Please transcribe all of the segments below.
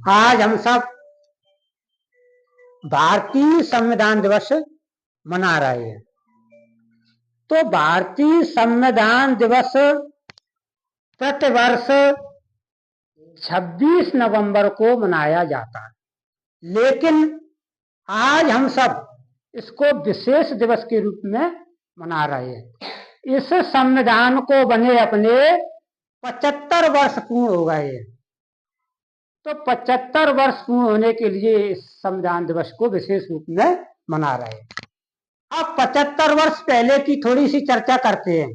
आज हम सब भारतीय संविधान दिवस मना रहे हैं। तो भारतीय संविधान दिवस प्रतिवर्ष 26 नवंबर को मनाया जाता है, लेकिन आज हम सब इसको विशेष दिवस के रूप में मना रहे हैं। इस संविधान को बने अपने 75 वर्ष पूर्ण हो गए हैं। तो 75 वर्ष पूर्ण होने के लिए इस संविधान दिवस को विशेष रूप में मना रहे हैं। अब 75 वर्ष पहले की थोड़ी सी चर्चा करते हैं।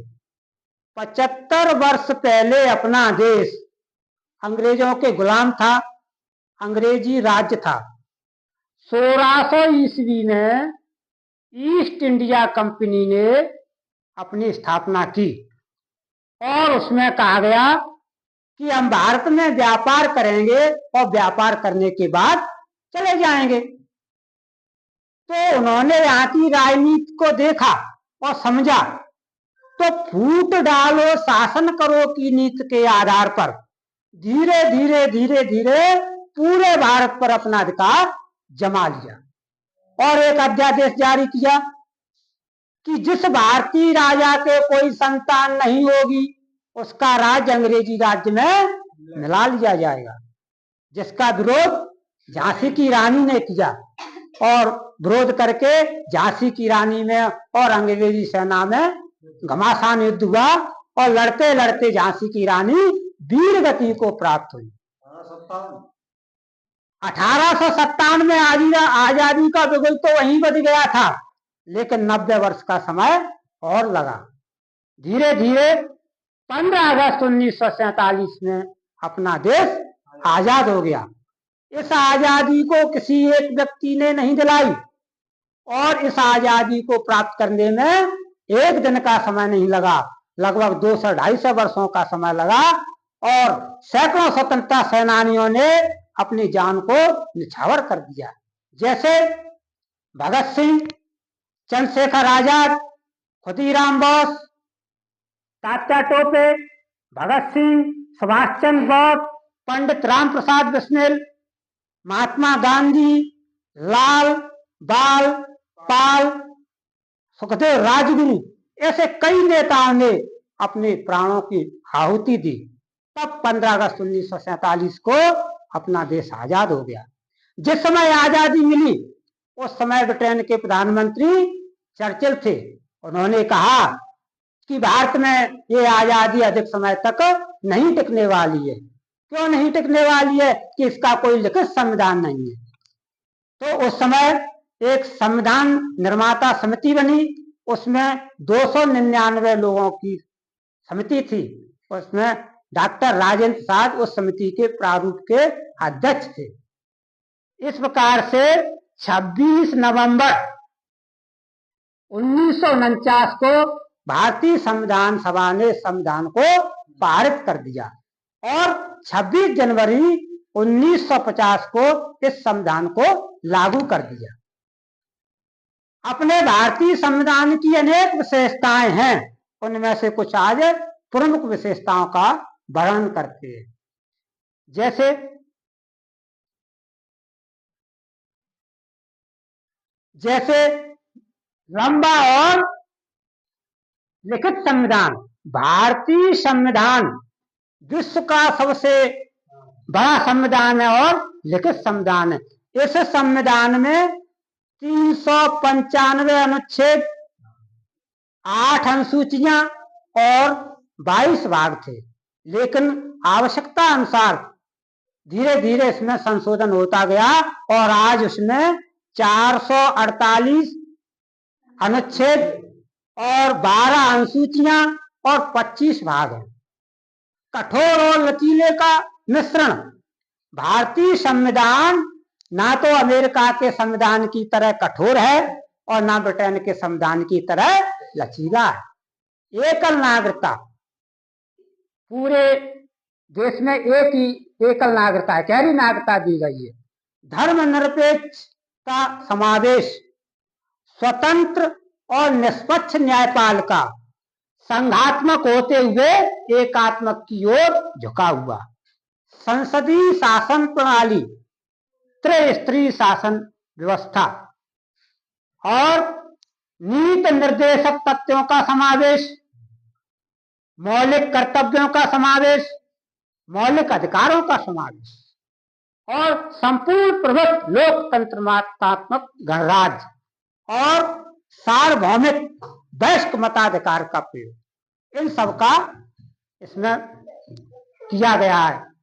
75 वर्ष पहले अपना देश अंग्रेजों के गुलाम था, अंग्रेजी राज्य था। 1600 ईस्वी में ईस्ट इंडिया कंपनी ने अपनी स्थापना की और उसमें कहा गया कि हम भारत में व्यापार करेंगे और व्यापार करने के बाद चले जाएंगे। तो उन्होंने यहाँ की राजनीति को देखा और समझा, तो फूट डालो शासन करो की नीति के आधार पर धीरे धीरे धीरे धीरे पूरे भारत पर अपना अधिकार जमा लिया और एक अध्यादेश जारी किया कि जिस भारतीय राजा के कोई संतान नहीं होगी उसका राज्य अंग्रेजी राज्य में मिला लिया जाएगा। जिसका विरोध झांसी की रानी ने किया और विरोध करके झांसी की रानी में और अंग्रेजी सेना में घमासान युद्ध हुआ और लड़ते लड़ते झांसी की रानी वीर गति को प्राप्त हुई। 1857 में आजादी का बिगुल तो वहीं बज गया था, लेकिन 90 वर्ष का समय और लगा। धीरे धीरे 15 अगस्त 1947 में अपना देश आजाद हो गया। इस आजादी को किसी एक व्यक्ति ने नहीं दिलाई और इस आजादी को प्राप्त करने में एक दिन का समय नहीं लगा, लगभग 200-250 वर्षों का समय लगा और सैकड़ों स्वतंत्रता सेनानियों ने अपनी जान को निछावर कर दिया। जैसे भगत सिंह, चंद्रशेखर आजाद, खुदीराम बोस, तात्या टोपे, भगत सिंह, सुभाष चंद्र बोस, पंडित राम प्रसाद बिस्मिल, महात्मा गांधी, लाल, बाल, पाल, सुखदेव राजगुरु, ऐसे कई नेताओं ने अपने प्राणों की आहुति दी। तब 15 अगस्त 1947 को अपना देश आजाद हो गया। जिस समय आजादी मिली उस समय ब्रिटेन के प्रधानमंत्री चर्चिल थे। उन्होंने कहा कि भारत में ये आजादी अधिक समय तक नहीं टिकने वाली है। क्यों नहीं टिकने वाली है? कि इसका कोई लिखित संविधान नहीं है। तो उस समय एक संविधान निर्माता समिति बनी, उसमें 299 लोगों की समिति थी। उसमें डॉक्टर राजेंद्र प्रसाद उस समिति के प्रारूप के अध्यक्ष थे। इस प्रकार से 26 नवंबर 1949 को भारतीय संविधान सभा ने संविधान को पारित कर दिया और 26 जनवरी 1950 को इस संविधान को लागू कर दिया। अपने भारतीय संविधान की अनेक विशेषताएं हैं, उनमें से कुछ आज प्रमुख विशेषताओं का वर्णन करते हैं। जैसे लंबा और लिखित संविधान। भारतीय संविधान विश्व का सबसे बड़ा संविधान है और लिखित संविधान है। इस संविधान में 395 अनुच्छेद, 8 अनुसूचियां और 22 भाग थे, लेकिन आवश्यकता अनुसार धीरे धीरे इसमें संशोधन होता गया और आज उसमें 448 अनुच्छेद और 12 अनुसूचियां और 25 भाग हैं। कठोर और लचीले का मिश्रण। भारतीय संविधान ना तो अमेरिका के संविधान की तरह कठोर है और ना ब्रिटेन के संविधान की तरह लचीला है। एकल नागरिकता, पूरे देश में एक ही एकल नागरिकता है, गहरी नागरिकता दी गई है। धर्मनिरपेक्ष का समावेश, स्वतंत्र और निष्पक्ष न्यायपालिका, संघात्मक होते हुए एकात्मक की ओर झुका हुआ। संसदीय शासन प्रणाली, त्रिस्तरीय शासन व्यवस्था और नीति निर्देशक तथ्यों का समावेश, मौलिक कर्तव्यों का समावेश, मौलिक अधिकारों का समावेश और संपूर्ण प्रभुत्व लोकतंत्रतात्मक गणराज्य और सार्वभौमिक वयस्क मताधिकार का प्रयोग, इन सब का इसमें किया गया है।